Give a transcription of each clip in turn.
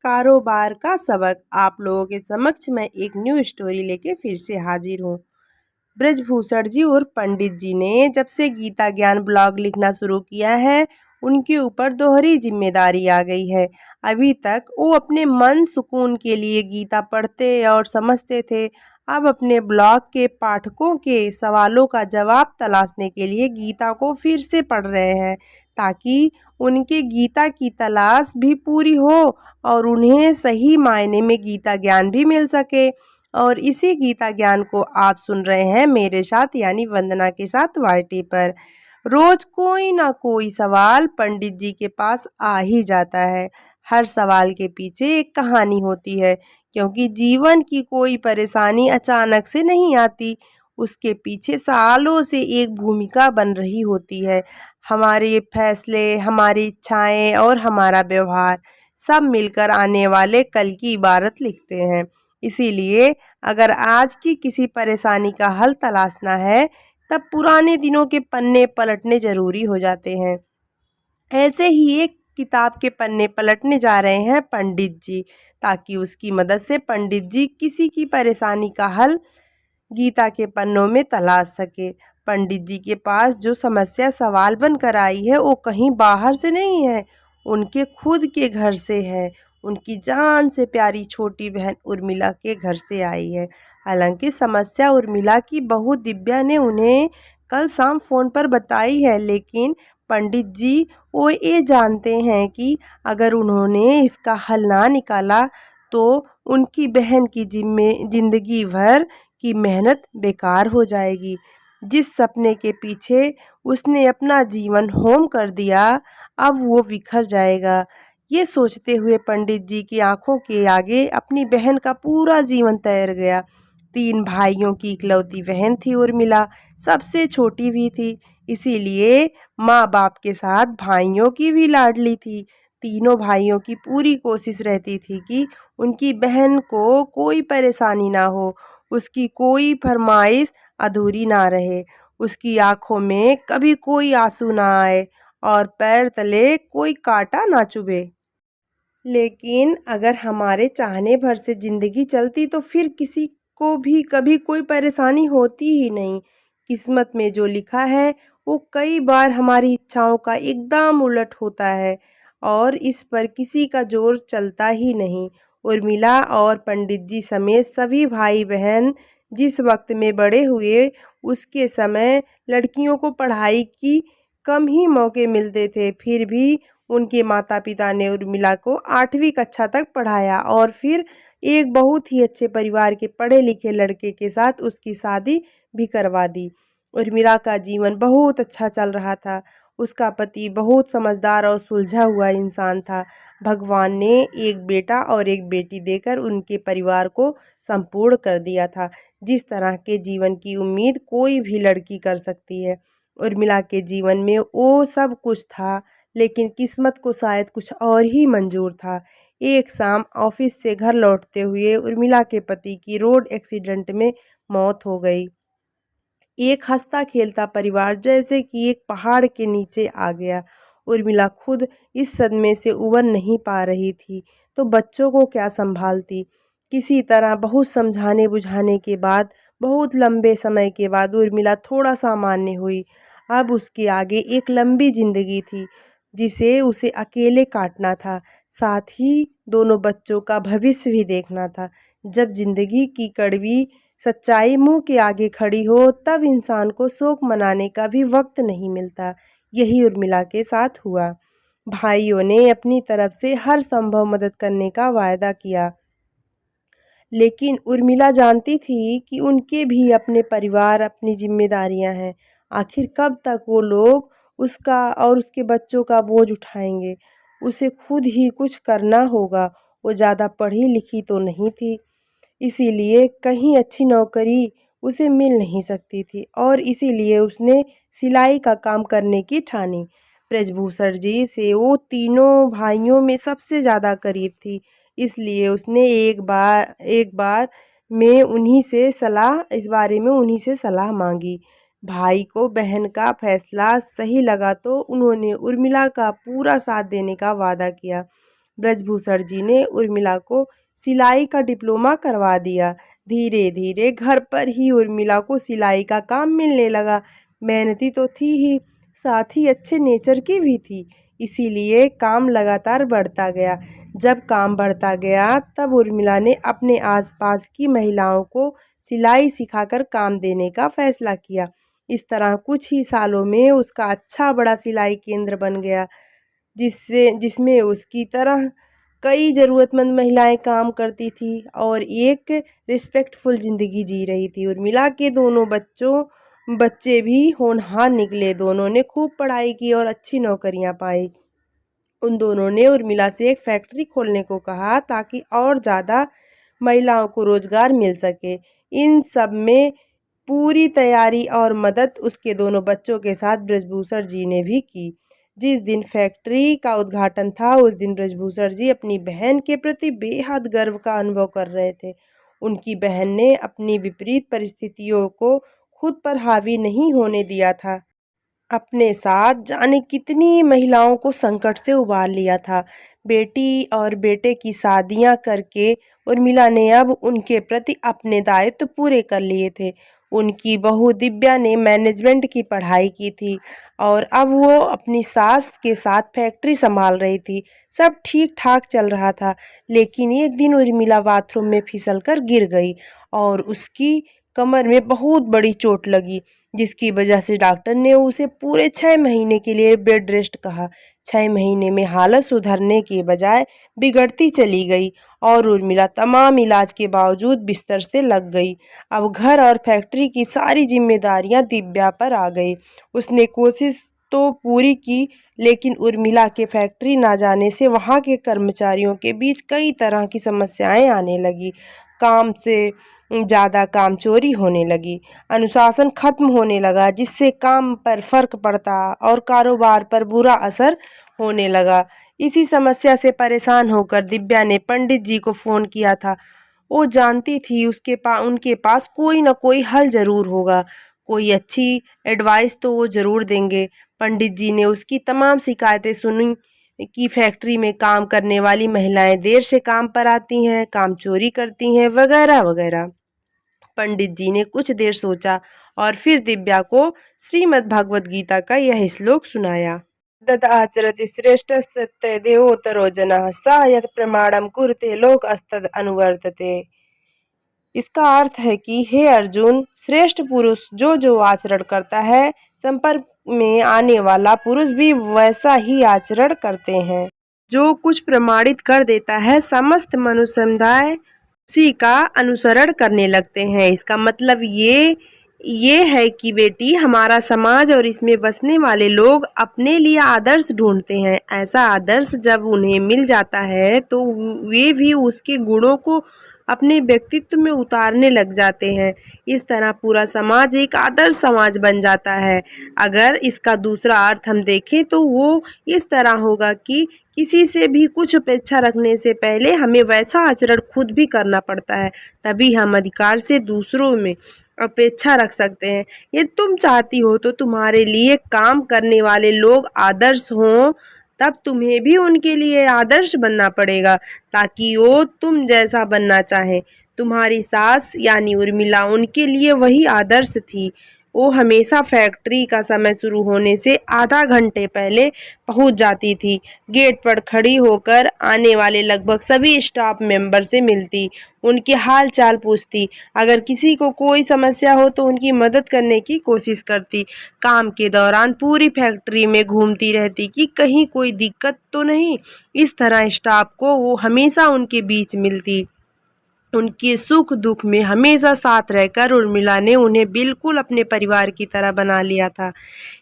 कारोबार का सबक आप लोगों के समक्ष मैं एक न्यू स्टोरी लेके फिर से हाजिर हूँ। ब्रजभूषण जी और पंडित जी ने जब से गीता ज्ञान ब्लॉग लिखना शुरू किया है, उनके ऊपर दोहरी जिम्मेदारी आ गई है। अभी तक वो अपने मन सुकून के लिए गीता पढ़ते और समझते थे। अब अपने ब्लॉग के पाठकों के सवालों का जवाब तलाशने के लिए गीता को फिर से पढ़ रहे हैं, ताकि उनके गीता की तलाश भी पूरी हो और उन्हें सही मायने में गीता ज्ञान भी मिल सके। और इसी गीता ज्ञान को आप सुन रहे हैं मेरे साथ, यानी वंदना के साथ वाईटी पर। रोज कोई ना कोई सवाल पंडित जी के पास आ ही जाता है। हर सवाल के पीछे एक कहानी होती है, क्योंकि जीवन की कोई परेशानी अचानक से नहीं आती। उसके पीछे सालों से एक भूमिका बन रही होती है। हमारे फैसले, हमारी इच्छाएं और हमारा व्यवहार सब मिलकर आने वाले कल की इबारत लिखते हैं। इसीलिए अगर आज की किसी परेशानी का हल तलाशना है, तब पुराने दिनों के पन्ने पलटने जरूरी हो जाते हैं। ऐसे ही एक किताब के पन्ने पलटने जा रहे हैं पंडित जी, ताकि उसकी मदद से पंडित जी किसी की परेशानी का हल गीता के पन्नों में तलाश सके। पंडित जी के पास जो समस्या सवाल बनकर आई है, वो कहीं बाहर से नहीं है, उनके खुद के घर से है। उनकी जान से प्यारी छोटी बहन उर्मिला के घर से आई है। हालांकि समस्या उर्मिला की बहू दिव्या ने उन्हें कल शाम फ़ोन पर बताई है, लेकिन पंडित जी वो ये जानते हैं कि अगर उन्होंने इसका हल ना निकाला तो उनकी बहन की जिंदगी भर की मेहनत बेकार हो जाएगी। जिस सपने के पीछे उसने अपना जीवन होम कर दिया, अब वो बिखर जाएगा। ये सोचते हुए पंडित जी की आंखों के आगे अपनी बहन का पूरा जीवन तैर गया। 3 भाइयों की इकलौती बहन थी उर्मिला, सबसे छोटी भी थी, इसीलिए माँ बाप के साथ भाइयों की भी लाडली थी। तीनों भाइयों की पूरी कोशिश रहती थी कि उनकी बहन को कोई परेशानी ना हो, उसकी कोई फरमाइश अधूरी ना रहे, उसकी आंखों में कभी कोई आंसू ना आए और पैर तले कोई कांटा ना चुभे। लेकिन अगर हमारे चाहने भर से ज़िंदगी चलती तो फिर किसी को भी कभी कोई परेशानी होती ही नहीं। किस्मत में जो लिखा है वो कई बार हमारी इच्छाओं का एकदम उलट होता है, और इस पर किसी का जोर चलता ही नहीं। उर्मिला और पंडित जी समेत सभी भाई बहन जिस वक्त में बड़े हुए, उसके समय लड़कियों को पढ़ाई की कम ही मौके मिलते थे। फिर भी उनके माता पिता ने उर्मिला को 8वीं कक्षा तक पढ़ाया और फिर एक बहुत ही अच्छे परिवार के पढ़े लिखे लड़के के साथ उसकी शादी भी करवा दी। उर्मिला का जीवन बहुत अच्छा चल रहा था। उसका पति बहुत समझदार और सुलझा हुआ इंसान था। भगवान ने एक बेटा और एक बेटी देकर उनके परिवार को संपूर्ण कर दिया था। जिस तरह के जीवन की उम्मीद कोई भी लड़की कर सकती है, उर्मिला के जीवन में वो सब कुछ था, लेकिन किस्मत को शायद कुछ और ही मंजूर था। एक शाम ऑफिस से घर लौटते हुए उर्मिला के पति की रोड एक्सीडेंट में मौत हो गई। एक हंसता खेलता परिवार जैसे कि एक पहाड़ के नीचे आ गया। उर्मिला खुद इस सदमे से उबर नहीं पा रही थी, तो बच्चों को क्या संभालती। किसी तरह बहुत समझाने बुझाने के बाद, बहुत लंबे समय के बाद उर्मिला थोड़ा सामान्य हुई। अब उसके आगे एक लंबी जिंदगी थी, जिसे उसे अकेले काटना था, साथ ही दोनों बच्चों का भविष्य भी देखना था। जब जिंदगी की कड़वी सच्चाई मुंह के आगे खड़ी हो, तब इंसान को शोक मनाने का भी वक्त नहीं मिलता। यही उर्मिला के साथ हुआ। भाइयों ने अपनी तरफ से हर संभव मदद करने का वायदा किया, लेकिन उर्मिला जानती थी कि उनके भी अपने परिवार, अपनी जिम्मेदारियां हैं। आखिर कब तक वो लोग उसका और उसके बच्चों का बोझ उठाएंगे। उसे खुद ही कुछ करना होगा। वो ज़्यादा पढ़ी लिखी तो नहीं थी, इसीलिए कहीं अच्छी नौकरी उसे मिल नहीं सकती थी, और इसीलिए उसने सिलाई का काम करने की ठानी। ब्रजभूषण जी से वो तीनों भाइयों में सबसे ज़्यादा करीब थी, इसलिए उसने एक बार में उन्हीं से सलाह इस बारे में उन्हीं से सलाह मांगी। भाई को बहन का फैसला सही लगा तो उन्होंने उर्मिला का पूरा साथ देने का वादा किया। ब्रजभूषण जी ने उर्मिला को सिलाई का डिप्लोमा करवा दिया। धीरे धीरे घर पर ही उर्मिला को सिलाई का काम मिलने लगा। मेहनती तो थी ही, साथ ही अच्छे नेचर की भी थी, इसीलिए काम लगातार बढ़ता गया। जब काम बढ़ता गया तब उर्मिला ने अपने आसपास की महिलाओं को सिलाई सिखाकर काम देने का फैसला किया। इस तरह कुछ ही सालों में उसका अच्छा बड़ा सिलाई केंद्र बन गया, जिसमें उसकी तरह कई ज़रूरतमंद महिलाएं काम करती थी और एक रिस्पेक्टफुल ज़िंदगी जी रही थी। उर्मिला के दोनों बच्चे भी होनहार निकले। दोनों ने खूब पढ़ाई की और अच्छी नौकरियां पाई। उन दोनों ने उर्मिला से एक फैक्ट्री खोलने को कहा ताकि और ज़्यादा महिलाओं को रोजगार मिल सके। इन सब में पूरी तैयारी और मदद उसके दोनों बच्चों के साथ ब्रजभूषण जी ने भी की। जिस दिन फैक्ट्री का उद्घाटन था उस दिन ब्रजभूषण जी अपनी बहन के प्रति बेहद गर्व का अनुभव कर रहे थे। उनकी बहन ने अपनी विपरीत परिस्थितियों को खुद पर हावी नहीं होने दिया था। अपने साथ जाने कितनी महिलाओं को संकट से उबार लिया था। बेटी और बेटे की शादियां करके उर्मिला ने अब उनके प्रति अपने दायित्व पूरे कर लिए थे। उनकी बहू दिव्या ने मैनेजमेंट की पढ़ाई की थी और अब वो अपनी सास के साथ फैक्ट्री संभाल रही थी। सब ठीक ठाक चल रहा था, लेकिन एक दिन उर्मिला बाथरूम में फिसलकर गिर गई और उसकी कमर में बहुत बड़ी चोट लगी, जिसकी वजह से डॉक्टर ने उसे पूरे 6 महीने के लिए बेड रेस्ट कहा। 6 महीने में हालत सुधरने के बजाय बिगड़ती चली गई और उर्मिला तमाम इलाज के बावजूद बिस्तर से लग गई। अब घर और फैक्ट्री की सारी जिम्मेदारियां दिव्या पर आ गई। उसने कोशिश तो पूरी की, लेकिन उर्मिला के फैक्ट्री ना जाने से वहां के कर्मचारियों के बीच कई तरह की समस्याएं आने लगी। काम से ज़्यादा काम चोरी होने लगी, अनुशासन खत्म होने लगा, जिससे काम पर फर्क पड़ता और कारोबार पर बुरा असर होने लगा। इसी समस्या से परेशान होकर दिव्या ने पंडित जी को फ़ोन किया था। वो जानती थी उनके पास कोई ना कोई हल ज़रूर होगा, कोई अच्छी एडवाइस तो वो ज़रूर देंगे। पंडित जी ने उसकी तमाम शिकायतें सुनी कि फैक्ट्री में काम करने वाली महिलाएं देर से काम पर आती हैं, काम चोरी करती हैं, वगैरह वगैरह। पंडित जी ने कुछ देर सोचा और फिर दिव्या को श्रीमद् भागवत गीता का यह श्लोक सुनाया। तदाचरति श्रेष्ठस्तत् देवोत्तरो जनः स यत् प्रमाणम कुरुते लोकस्तद् अनुवर्तते। इसका अर्थ है कि हे अर्जुन, श्रेष्ठ पुरुष जो आचरण करता है, संपर्क में आने वाला पुरुष भी वैसा ही आचरण करते हैं। जो कुछ प्रमाणित कर देता है, समस्त मनुष्य समुदाय उसी का अनुसरण करने लगते हैं। इसका मतलब ये है कि बेटी, हमारा समाज और इसमें बसने वाले लोग अपने लिए आदर्श ढूंढते हैं। ऐसा आदर्श जब उन्हें मिल जाता है तो वे भी उसके गुणों को अपने व्यक्तित्व में उतारने लग जाते हैं। इस तरह पूरा समाज एक आदर्श समाज बन जाता है। अगर इसका दूसरा अर्थ हम देखें तो वो इस तरह होगा कि किसी से भी कुछ अपेक्षा रखने से पहले हमें वैसा आचरण खुद भी करना पड़ता है, तभी हम अधिकार से दूसरों में अपेक्षा रख सकते हैं। ये तुम चाहती हो तो तुम्हारे लिए काम करने वाले लोग आदर्श हों, तब तुम्हें भी उनके लिए आदर्श बनना पड़ेगा ताकि वो तुम जैसा बनना चाहें। तुम्हारी सास यानी उर्मिला उनके लिए वही आदर्श थी। वो हमेशा फैक्ट्री का समय शुरू होने से आधा घंटे पहले पहुंच जाती थी। गेट पर खड़ी होकर आने वाले लगभग सभी स्टाफ मेंबर से मिलती, उनके हाल चाल पूछती, अगर किसी को कोई समस्या हो तो उनकी मदद करने की कोशिश करती। काम के दौरान पूरी फैक्ट्री में घूमती रहती कि कहीं कोई दिक्कत तो नहीं। इस तरह स्टाफ को वो हमेशा उनके बीच मिलती, उनके सुख दुख में हमेशा साथ रहकर उर्मिला ने उन्हें बिल्कुल अपने परिवार की तरह बना लिया था।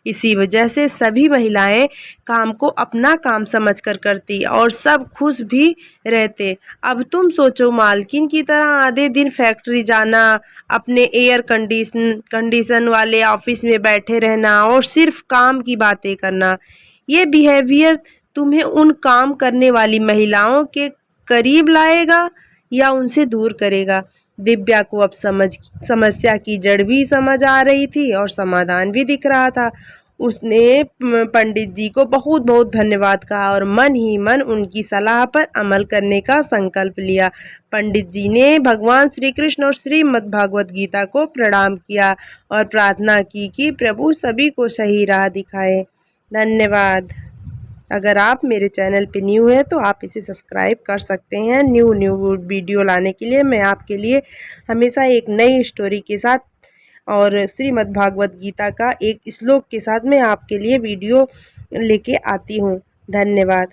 इसी वजह से सभी महिलाएं काम को अपना काम समझकर करती और सब खुश भी रहते। अब तुम सोचो, मालकिन की तरह आधे दिन फैक्ट्री जाना, अपने एयर कंडीशन वाले ऑफिस में बैठे रहना और सिर्फ काम की बातें करना। ये बिहेवियर तुम्हें उन काम करने वाली महिलाओं के करीब लाएगा या उनसे दूर करेगा। दिव्या को अब समस्या की जड़ भी समझ आ रही थी और समाधान भी दिख रहा था। उसने पंडित जी को बहुत बहुत धन्यवाद कहा और मन ही मन उनकी सलाह पर अमल करने का संकल्प लिया। पंडित जी ने भगवान श्री कृष्ण और श्रीमद् भागवत गीता को प्रणाम किया और प्रार्थना की कि प्रभु सभी को सही राह दिखाए। धन्यवाद। अगर आप मेरे चैनल पे न्यू है तो आप इसे सब्सक्राइब कर सकते हैं। न्यू वीडियो लाने के लिए मैं आपके लिए हमेशा एक नई स्टोरी के साथ और श्रीमद् भागवत गीता का एक श्लोक के साथ मैं आपके लिए वीडियो लेके आती हूँ। धन्यवाद।